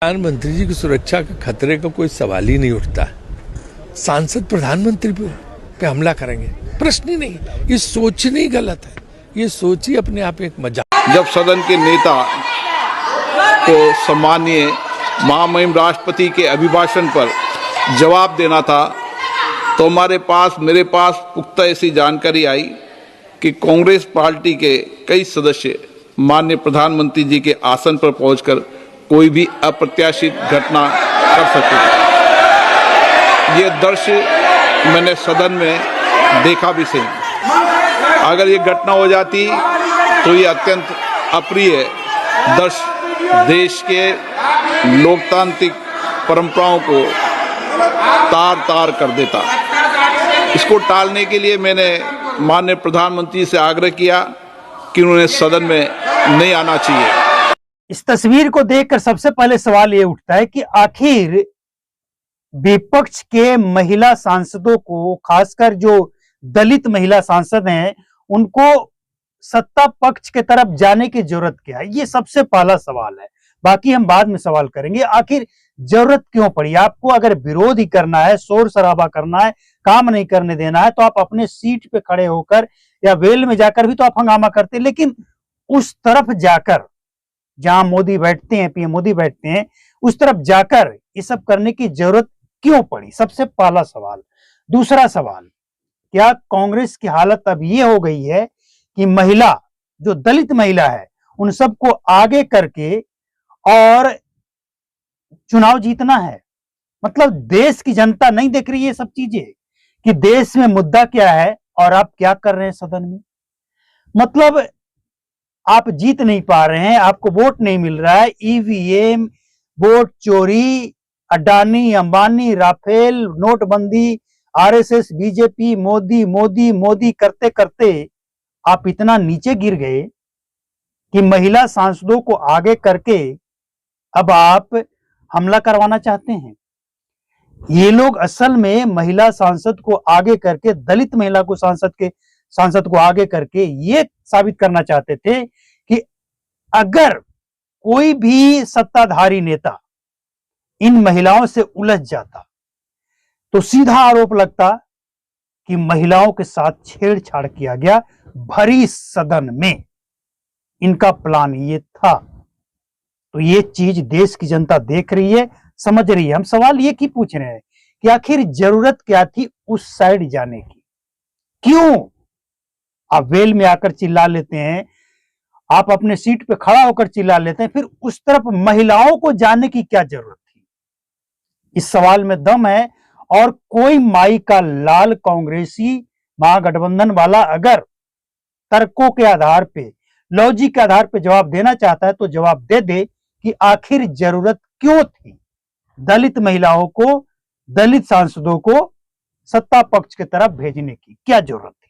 प्रधानमंत्री जी की सुरक्षा का खतरे का कोई सवाल ही नहीं उठता। सांसद प्रधानमंत्री पे हमला करेंगे, प्रश्न ही नहीं। ये सोचनी गलत है, ये सोच ही अपने आप एक मजाक। जब सदन के नेता को सम्मानीय महामहिम राष्ट्रपति के अभिभाषण पर जवाब देना था तो मेरे पास पुख्ता ऐसी जानकारी आई कि कांग्रेस पार्टी के कई सदस्य माननीय प्रधानमंत्री जी के आसन पर पहुंचकर कोई भी अप्रत्याशित घटना कर सकते थे। ये दृश्य मैंने सदन में देखा भी सही। अगर ये घटना हो जाती तो ये अत्यंत अप्रिय दृश्य देश के लोकतांत्रिक परंपराओं को तार तार कर देता। इसको टालने के लिए मैंने माननीय प्रधानमंत्री से आग्रह किया कि उन्हें सदन में नहीं आना चाहिए। इस तस्वीर को देखकर सबसे पहले सवाल ये उठता है कि आखिर विपक्ष के महिला सांसदों को, खासकर जो दलित महिला सांसद हैं, उनको सत्ता पक्ष के तरफ जाने की जरूरत क्या है? ये सबसे पहला सवाल है। बाकी हम बाद में सवाल करेंगे। आखिर जरूरत क्यों पड़ी? आपको अगर विरोध ही करना है, शोर शराबा करना है, काम नहीं करने देना है, तो आप अपने सीट पे खड़े होकर या वेल में जाकर भी तो आप हंगामा करते। लेकिन उस तरफ जाकर, जहां मोदी बैठते हैं, पीएम मोदी बैठते हैं, उस तरफ जाकर ये सब करने की जरूरत क्यों पड़ी? सबसे पहला सवाल। दूसरा सवाल, क्या कांग्रेस की हालत अब ये हो गई है कि महिला, जो दलित महिला है, उन सबको आगे करके और चुनाव जीतना है? मतलब देश की जनता नहीं देख रही है सब चीजें कि देश में मुद्दा क्या है और आप क्या कर रहे हैं सदन में? मतलब आप जीत नहीं पा रहे हैं, आपको वोट नहीं मिल रहा है। ईवीएम, वोट चोरी, अडानी, अंबानी, राफेल, नोटबंदी, आरएसएस, बीजेपी, मोदी मोदी मोदी करते करते आप इतना नीचे गिर गए कि महिला सांसदों को आगे करके अब आप हमला करवाना चाहते हैं। ये लोग असल में महिला सांसद को आगे करके, दलित महिला को सांसद को आगे करके ये साबित करना चाहते थे कि अगर कोई भी सत्ताधारी नेता इन महिलाओं से उलझ जाता तो सीधा आरोप लगता कि महिलाओं के साथ छेड़छाड़ किया गया भरी सदन में। इनका प्लान ये था। तो ये चीज देश की जनता देख रही है, समझ रही है। हम सवाल ये क्यों पूछ रहे हैं कि आखिर जरूरत क्या थी उस साइड जाने की? क्यों आप वेल में आकर चिल्ला लेते हैं, आप अपने सीट पे खड़ा होकर चिल्ला लेते हैं, फिर उस तरफ महिलाओं को जाने की क्या जरूरत थी? इस सवाल में दम है। और कोई माई का लाल कांग्रेसी महागठबंधन वाला अगर तर्कों के आधार पे, लॉजिक के आधार पे जवाब देना चाहता है तो जवाब दे दे कि आखिर जरूरत क्यों थी दलित महिलाओं को, दलित सांसदों को सत्ता पक्ष की तरफ भेजने की? क्या जरूरत थी?